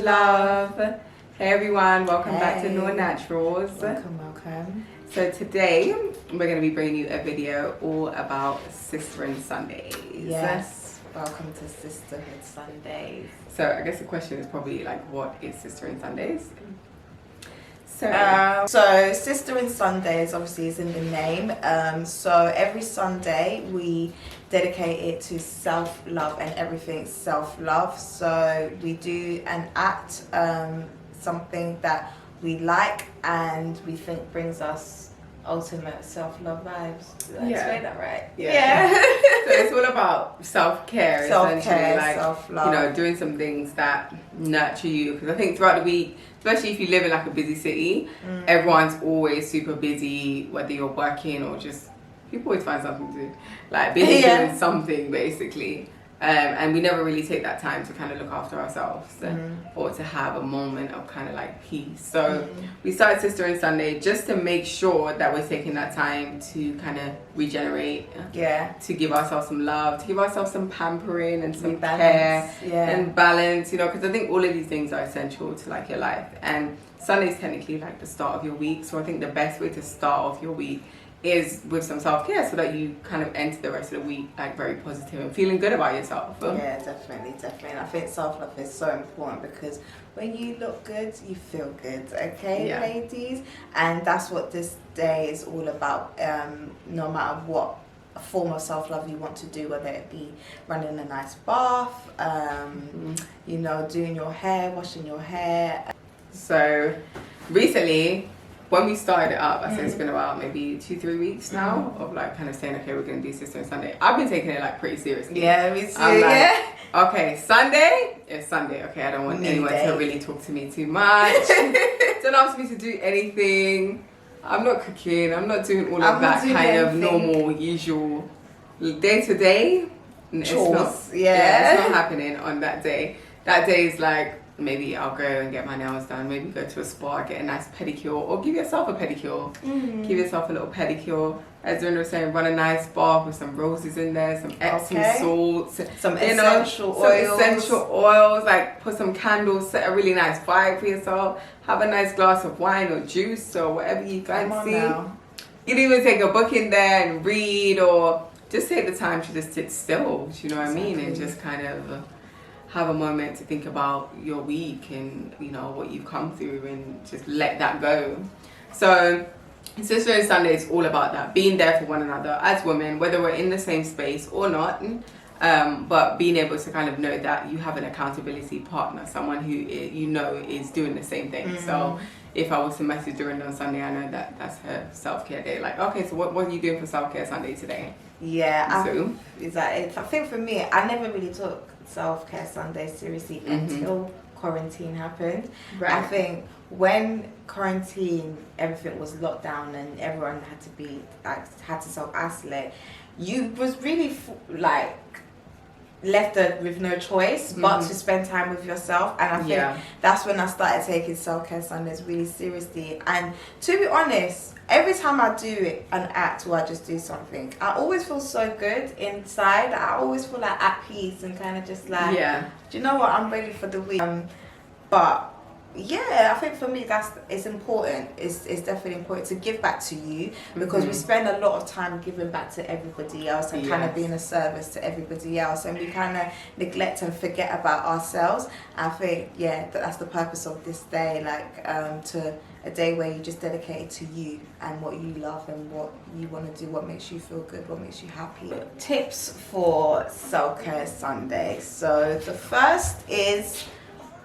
love. Hey everyone, welcome back to No Naturals. Welcome. So today we're going to be bringing you a video all about Sisterhood Sundays. Yes, welcome to Sisterhood Sundays. So I guess the question is probably like, what is Sisterhood Sundays? So Sisterhood Sundays obviously is in the name. So every Sunday we dedicate it to self-love and everything self-love. So we do an act, something that we like and we think brings us ultimate self-love vibes. Did I explain that right? Yeah. So it's all about self-care, essentially, like self-love. You know, doing some things that nurture you. Because I think throughout the week, especially if you live in like a busy city, everyone's always super busy, whether you're working or just people always find something to do, like busy doing something basically. And we never really take that time to kind of look after ourselves or to have a moment of kind of like peace. So we started Sisterhood Sunday just to make sure that we're taking that time to kind of regenerate, to give ourselves some love, to give ourselves some pampering and some care and balance, you know, because I think all of these things are essential to like your life. And Sunday is technically like the start of your week. So I think the best way to start off your week is with some self-care so that you kind of enter the rest of the week like very positive and feeling good about yourself. Yeah, definitely. I think self-love is so important because when you look good, you feel good, ladies? And that's what this day is all about. No matter what form of self-love you want to do, whether it be running a nice bath, you know, doing your hair, washing your hair. So recently, when we started it up, I say it's been about maybe 2-3 weeks now of like kind of saying, okay, we're going to do Sisterhood Sunday. I've been taking it like pretty seriously. Yeah, me too. I'm like, okay, Sunday is Sunday. Okay, I don't want anyone to really talk to me too much. Don't ask me to do anything. I'm not cooking. I'm not doing all of that kind of normal, usual day to day. It's not happening on that day. That day is like, maybe I'll go and get my nails done, maybe go to a spa, get a nice pedicure, or give yourself a pedicure. Give yourself a little pedicure. As Rinda was saying, run a nice bath with some roses in there, some Epsom salts, some essential oils, like put some candles, set a really nice vibe for yourself, have a nice glass of wine or juice or whatever you fancy. You can even take a book in there and read, or just take the time to just sit still, do you know what I mean? And just kind of have a moment to think about your week and, you know, what you've come through and just let that go. So Sisterhood Sunday is all about that, being there for one another as women, whether we're in the same space or not, but being able to kind of know that you have an accountability partner, someone who you know is doing the same thing. So if I was to message Rinda on Sunday, I know that that's her self-care day. Like, okay, so what are you doing for self-care Sunday today? Yeah, I think for me, I never really took self-care Sunday seriously until quarantine happened. I think when quarantine, everything was locked down and everyone had to self-isolate, you was really like left with no choice but to spend time with yourself. And I think that's when I started taking self-care Sundays really seriously. And to be honest, every time I do an act or I just do something, I always feel so good inside. I always feel like at peace and kind of just like, do you know what, I'm ready for the week. But yeah, I think for me it's important. It's definitely important to give back to you because we spend a lot of time giving back to everybody else and kind of being a service to everybody else, and we kind of neglect and forget about ourselves. I think that's the purpose of this day, like to a day where you just dedicate it to you and what you love and what you want to do, what makes you feel good, what makes you happy. Tips for self-care Sunday. So the first is,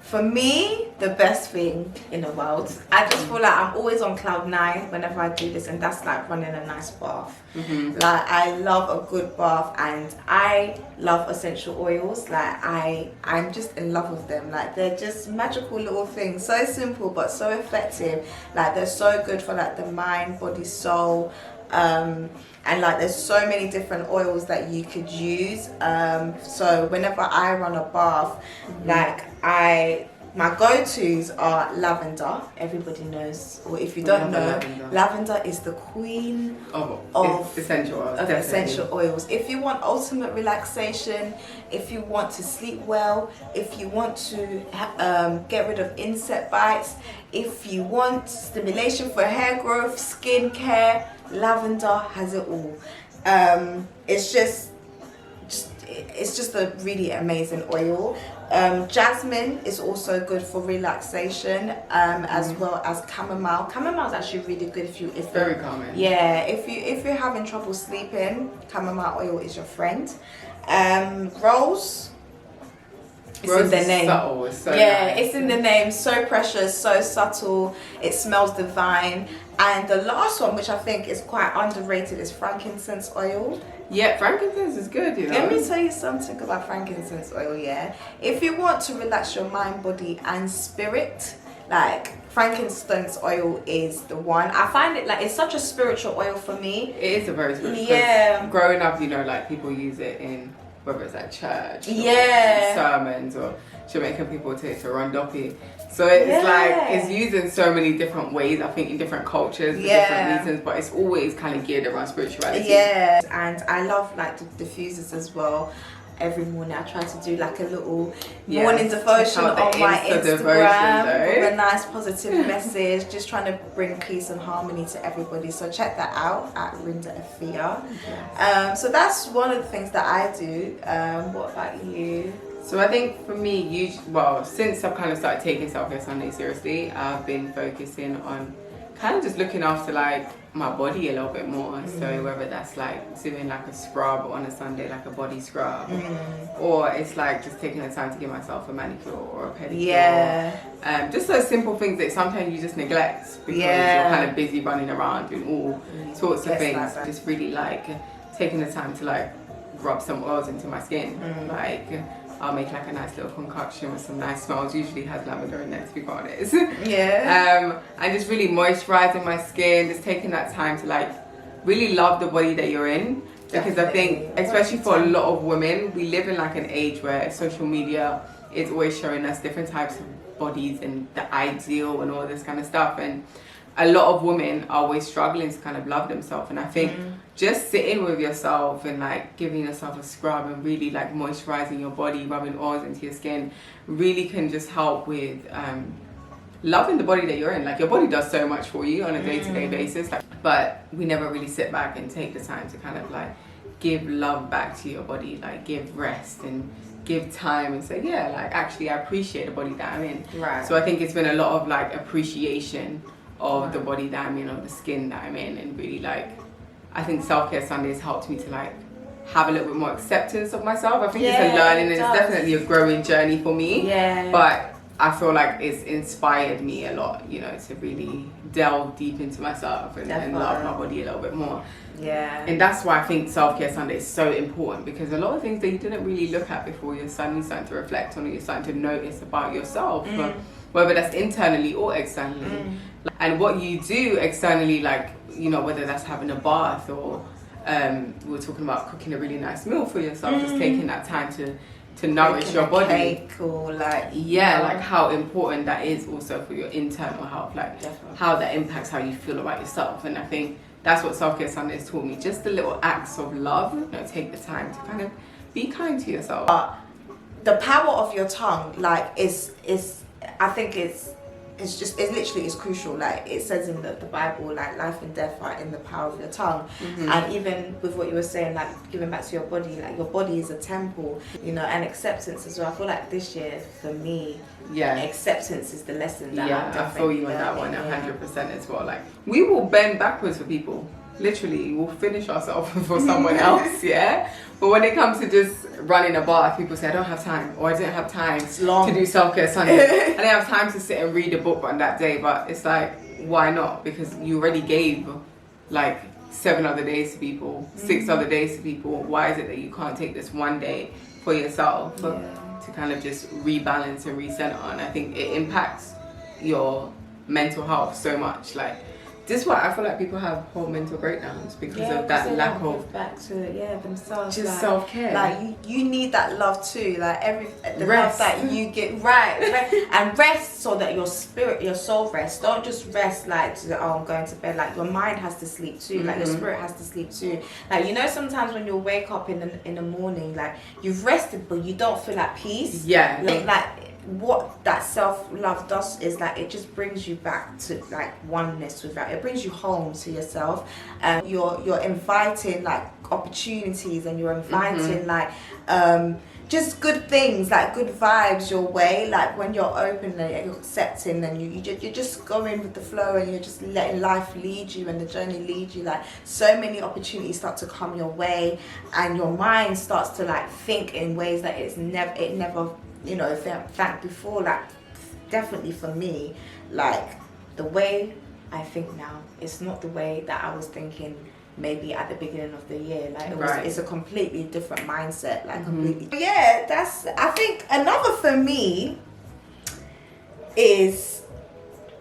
for me, the best thing in the world. I just feel like I'm always on cloud 9 whenever I do this, and that's like running a nice bath. Like, I love a good bath, and I love essential oils. Like, I'm just in love with them. Like, they're just magical little things. So simple, but so effective. Like, they're so good for like the mind, body, soul. And like, there's so many different oils that you could use. So whenever I run a bath, like, I My go-tos are lavender. Everybody knows, or if you don't know, lavender is the queen of essential oils. Of essential oils. If you want ultimate relaxation, if you want to sleep well, if you want to get rid of insect bites, if you want stimulation for hair growth, skin care, lavender has it all. It's just a really amazing oil. Jasmine is also good for relaxation, as well as chamomile. Chamomile is actually really good if very calming. Yeah, if you're having trouble sleeping, chamomile oil is your friend. Rose. It's in the name. Subtle. It's so nice. It's in the name. So precious, so subtle. It smells divine. And the last one, which I think is quite underrated, is frankincense oil. Yeah, frankincense is good, you know. Let me tell you something about frankincense oil, yeah? If you want to relax your mind, body, and spirit, like, frankincense oil is the one. I find it, like, it's such a spiritual oil for me. It is a very spiritual. Yeah. Growing up, you know, like, people use it in, whether it's like church, yeah, or sermons, or Jamaican people take it to rondopi. So it's like, it's used in so many different ways, I think, in different cultures, for different reasons, but it's always kind of geared around spirituality. Yeah, and I love like the diffusers as well. Every morning I try to do like a little morning devotion on my Instagram with a nice positive message, just trying to bring peace and harmony to everybody. So check that out at Rinda Shema. So that's one of the things that I do. What about you? So I think for me, since I've kind of started taking Self-Care Sunday seriously, I've been focusing on kind of just looking after like my body a little bit more. So whether that's like doing like a scrub on a Sunday, like a body scrub, or it's like just taking the time to give myself a manicure or a pedicure. Just those simple things that sometimes you just neglect because you're kind of busy running around doing all sorts of things. Just really like taking the time to like rub some oils into my skin. Like I'll make like a nice little concoction with some nice smells. Usually has lavender in there, to be honest. And just really moisturizing my skin, just taking that time to like really love the body that you're in. Because I think, especially for a lot of women, we live in like an age where social media is always showing us different types of bodies and the ideal and all this kind of stuff. And a lot of women are always struggling to kind of love themselves. And I think just sitting with yourself and like giving yourself a scrub and really like moisturizing your body, rubbing oils into your skin, really can just help with loving the body that you're in. Like your body does so much for you on a day-to-day basis, but we never really sit back and take the time to kind of like give love back to your body, like give rest and give time and say, yeah, like actually I appreciate the body that I'm in. So I think it's been a lot of like appreciation of the body that I'm in, or the skin that I'm in, and really like, I think Self-Care Sundays helped me to like have a little bit more acceptance of myself. I think it's a learning and it's definitely a growing journey for me. But I feel like it's inspired me a lot, you know, to really delve deep into myself and love my body a little bit more. And that's why I think Self-Care Sunday is so important, because a lot of things that you didn't really look at before, you're suddenly starting to reflect on, or you're starting to notice about yourself, whether that's internally or externally. And what you do externally, like, you know, whether that's having a bath or we were talking about cooking a really nice meal for yourself, just taking that time to nourish your body. Cake or like, like how important that is also for your internal health, like how that impacts how you feel about yourself. And I think that's what Self-Care Sundays taught me, just the little acts of love, you know, take the time to kind of be kind to yourself. The power of your tongue, like, is I think it's literally crucial. Like it says in the Bible, like life and death are in the power of your tongue. And even with what you were saying, like giving back to your body, like your body is a temple, you know, and acceptance as well. I feel like this year for me, acceptance is the lesson that I'm definitely I feel you on that one 100% as well. Like we will bend backwards for people. Literally, we'll finish ourselves for someone else, But when it comes to just running a bath, people say, I don't have time, or I didn't have time to do Self-Care Sunday. I didn't have time to sit and read a book on that day, but it's like, why not? Because you already gave like 7 other days to people, 6 other days to people. Why is it that you can't take this one day for yourself to kind of just rebalance and recenter? And I think it impacts your mental health so much. Like, this is why I feel like people have whole mental breakdowns because of that lack of back to themselves. just like, self-care. Like you need that love too. Like the Rest. love that you get and rest so that your spirit, your soul rests. Don't just rest like I'm going to bed. Like your mind has to sleep too. Like your spirit has to sleep too. Like sometimes when you wake up in the morning, like you've rested but you don't feel at peace. Yeah. Like what that self-love does is like it just brings you back to like oneness with that. It brings you home to yourself, and you're inviting like opportunities, and you're inviting like just good things, like good vibes your way. Like when you're open and you're accepting, and you're just going with the flow, and you're just letting life lead you and the journey lead you. Like so many opportunities start to come your way, and your mind starts to like think in ways that it never thank before. Like definitely for me, like the way I think now, it's not the way that I was thinking maybe at the beginning of the year. Like it's a completely different mindset, like completely. Yeah, that's, I think another for me is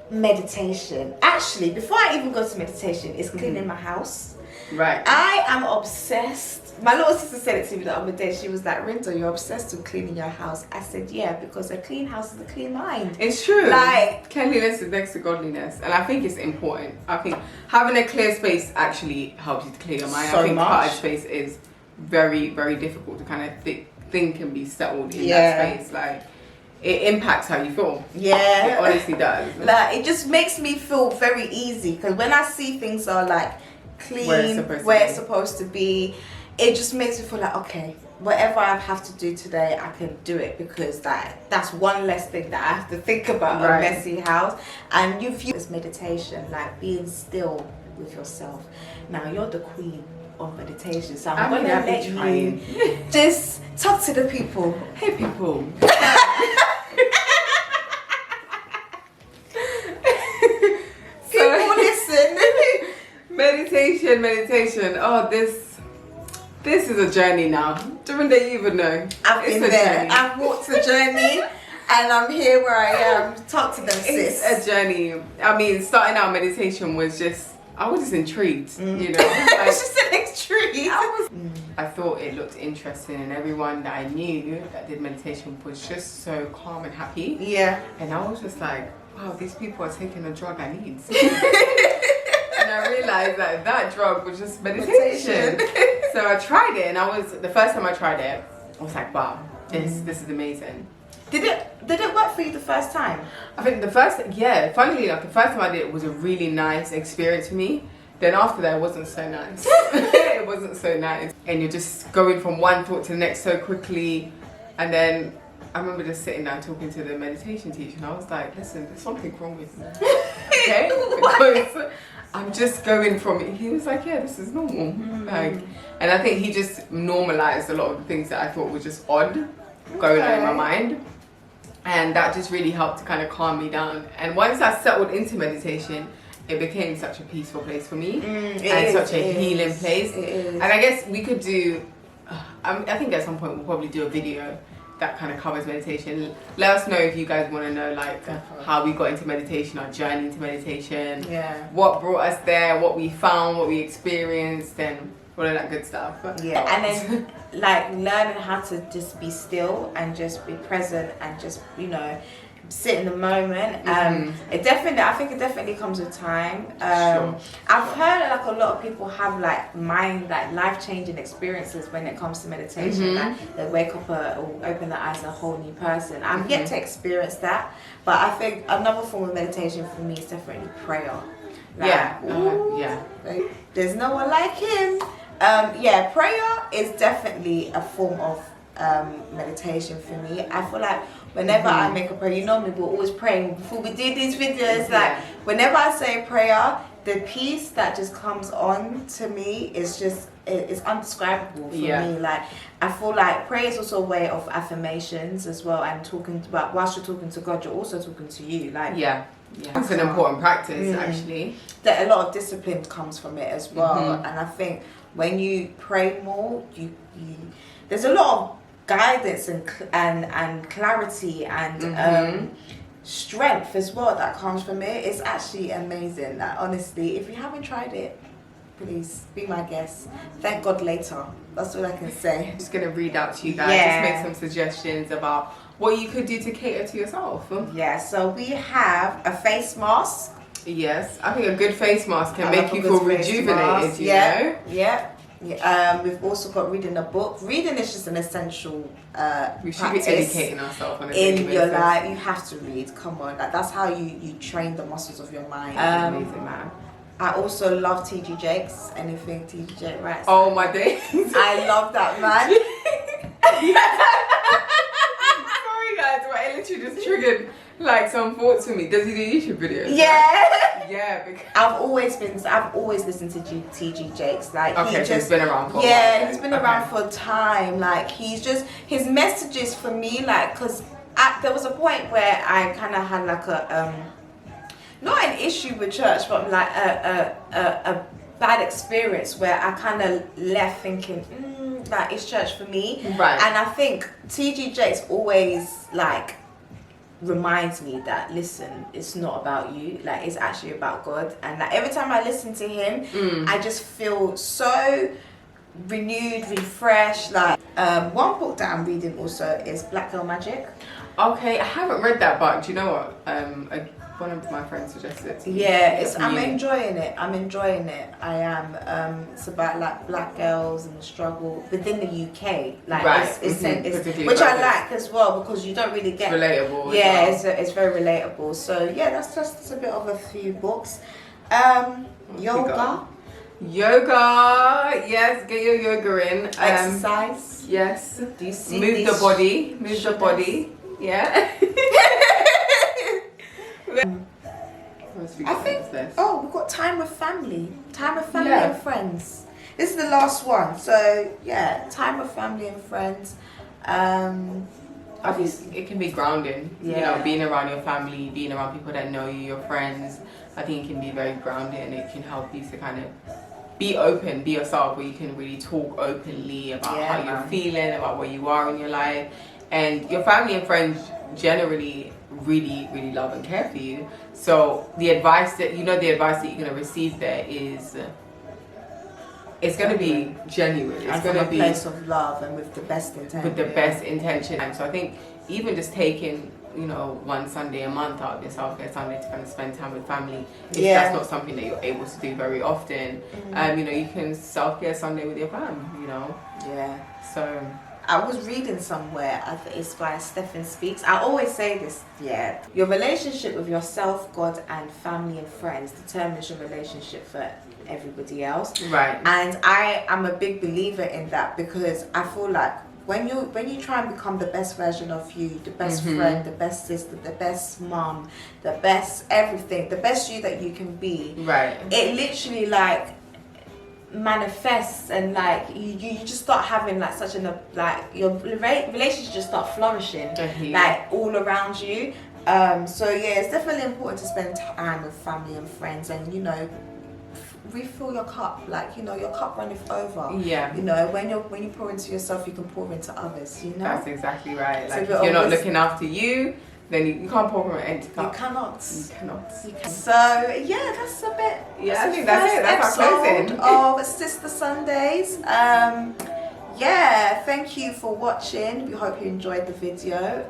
meditation. Actually, before I even go to meditation, is cleaning my house. Right. I am obsessed. My little sister said it to me the other day. She was like, Rinda, you're obsessed with cleaning your house. I said, yeah, because a clean house is a clean mind. It's true. Like, cleanliness is next to godliness, and I think it's important. I think having a clear space actually helps you to clear your mind. So I think much. cluttered space is very, very difficult to kind of think and be settled in that space. Like, it impacts how you feel. Yeah. It honestly does. Like, it just makes me feel very easy, because when I see things are like clean, where it's supposed to be, it just makes me feel like, okay, whatever I have to do today, I can do it, because that's one less thing that I have to think about, a messy house. And you view this meditation, like being still with yourself. Now you're the queen of meditation, so I'm gonna let you just talk to the people. Hey people. People listen. Meditation. Oh, this is a journey now. Rinda, you even know. I've been there. I've walked the journey, and I'm here where I am. Talk to them, sis. It's a journey. I mean, starting out meditation was I was just intrigued, you know. I was just intrigued. I thought it looked interesting, and everyone that I knew that did meditation was just so calm and happy. Yeah. And I was just like, wow, these people are taking a drug I need. And I realized that drug was just meditation. So I tried it, and the first time I tried it, I was like, wow, this is amazing. Did it work for you the first time? I think funnily enough, the first time I did it was a really nice experience for me. Then after that, it wasn't so nice. It wasn't so nice. And you're just going from one thought to the next so quickly. And then I remember just sitting down talking to the meditation teacher, and I was like, listen, there's something wrong with me. Okay? Because I'm just going from it. He was like, yeah, this is normal. Like, and I think he just normalized a lot of the things that I thought were just odd going on in my mind. And that just really helped to kind of calm me down. And once I settled into meditation, it became such a peaceful place for me, and such a healing place. And I guess we could do, I think at some point we'll probably do a video that kind of covers meditation. Let us know if you guys want to know like how we got into meditation, our journey into meditation, what brought us there, what we found, what we experienced, and all of that good stuff. Yeah, and then like learning how to just be still and just be present and just, you know, sit in the moment. I think it definitely comes with time. Sure. I've heard like a lot of people have like life-changing experiences when it comes to meditation. Like they wake up or open their eyes a whole new person. I've yet to experience that, but I think another form of meditation for me is definitely prayer. Like, like, there's no one like him. Prayer is definitely a form of meditation for me. I feel like whenever I make a prayer, you know me, we're always praying before we do these videos. Like whenever I say prayer, the peace that just comes on to me is just, it's undescribable for me. Like I feel like prayer is also a way of affirmations as well, and talking about, whilst you're talking to God, you're also talking to you. Like it's an important practice actually. That a lot of discipline comes from it as well. And I think when you pray more, you there's a lot of guidance and clarity and strength as well that comes from it. It's actually amazing. Like, honestly, if you haven't tried it, please be my guest. Thank God later. That's all I can say. I'm just gonna read out to you guys. Yeah. Just make some suggestions about what you could do to cater to yourself. Yeah. So we have a face mask. Yes, I think a good face mask can make you feel rejuvenated. You know. Yeah. We've also got reading a book. Reading is just an essential we should be educating ourselves on a in your life. You have to read. Come on, like, that's how you train the muscles of your mind. Amazing, man. I also love T.G. Jakes. Anything T.G. Jakes writes. Oh my days! I love that man. Sorry guys, but it literally just triggered like some thoughts for me. Does he do YouTube videos? Yeah. Yeah, because I've always listened to T.G. Jakes. Like, okay, so he's been around for a while. Yeah, he's been around for a time. Like, he's just, his messages for me, like, because there was a point where I kind of had like a not an issue with church, but like a bad experience where I kind of left thinking, like, it's church for me. Right. And I think T.G. Jakes always like reminds me that, listen, it's not about you, like, it's actually about God. And like, every time I listen to him, I just feel so renewed, refreshed. Like, one book that I'm reading also is Black Girl Magic. Okay, I haven't read that, but do you know what? One of my friends suggested it to me. Yeah, I'm enjoying it. I am. It's about like black girls and the struggle within the UK, like, right. it's which I like as well, because you don't really get relatable. Yeah, it's very relatable. So yeah, that's just a bit of a few books. Yoga, yes, get your yoga in. Exercise. Yes. Do you see move the body? Move the body. Yeah. I think, we've got time with family and friends. This is the last one, so yeah, time with family and friends. Obviously, it can be grounding. Yeah. You know, being around your family, being around people that know you, your friends. I think it can be very grounding, and it can help you to kind of be open, be yourself, where you can really talk openly about how you're feeling, about where you are in your life, and your family and friends generally really, really love and care for you. So the advice that you're going to receive there is, it's going to be genuine. It's going to be a place of love and with the best intention. With the best intention. And so I think even just taking, you know, one Sunday a month out of your self-care Sunday to kind of spend time with family, if that's not something that you're able to do very often, you know, you can self-care Sunday with your fam, you know. Yeah. So I was reading somewhere, I think it's by Stephen Speaks. I always say this, your relationship with yourself, God, and family and friends determines your relationship for everybody else. Right. And I am a big believer in that, because I feel like when you try and become the best version of you, the best friend, the best sister, the best mom, the best everything, the best you that you can be, right, it literally like manifests, and like you just start having like such an like your relationships just start flourishing like all around you. So yeah, it's definitely important to spend time with family and friends, and you know, refill your cup, like, you know, your cup runneth over. Yeah. You know, when you pour into yourself, you can pour into others, you know. That's exactly right. Like, if you're not looking after you, then you can't pour from an empty cup. You cannot. So yeah, that's a bit. Yeah, I think that's it. That's our closing of Sister Sundays. Yeah, thank you for watching. We hope you enjoyed the video.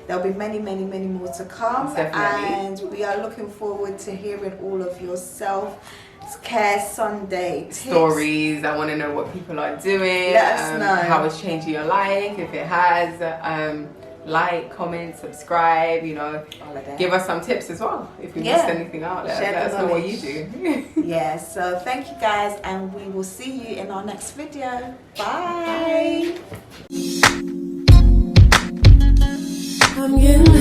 There'll be many more to come. Definitely. And we are looking forward to hearing all of your self-care Sunday tips. Stories. I want to know what people are doing. Let us know how it's changing your life, if it has. Like, comment, subscribe, you know, give us some tips as well if we missed anything out. Let us know what you do. Yeah, so thank you guys, and we will see you in our next video. Bye. I'm getting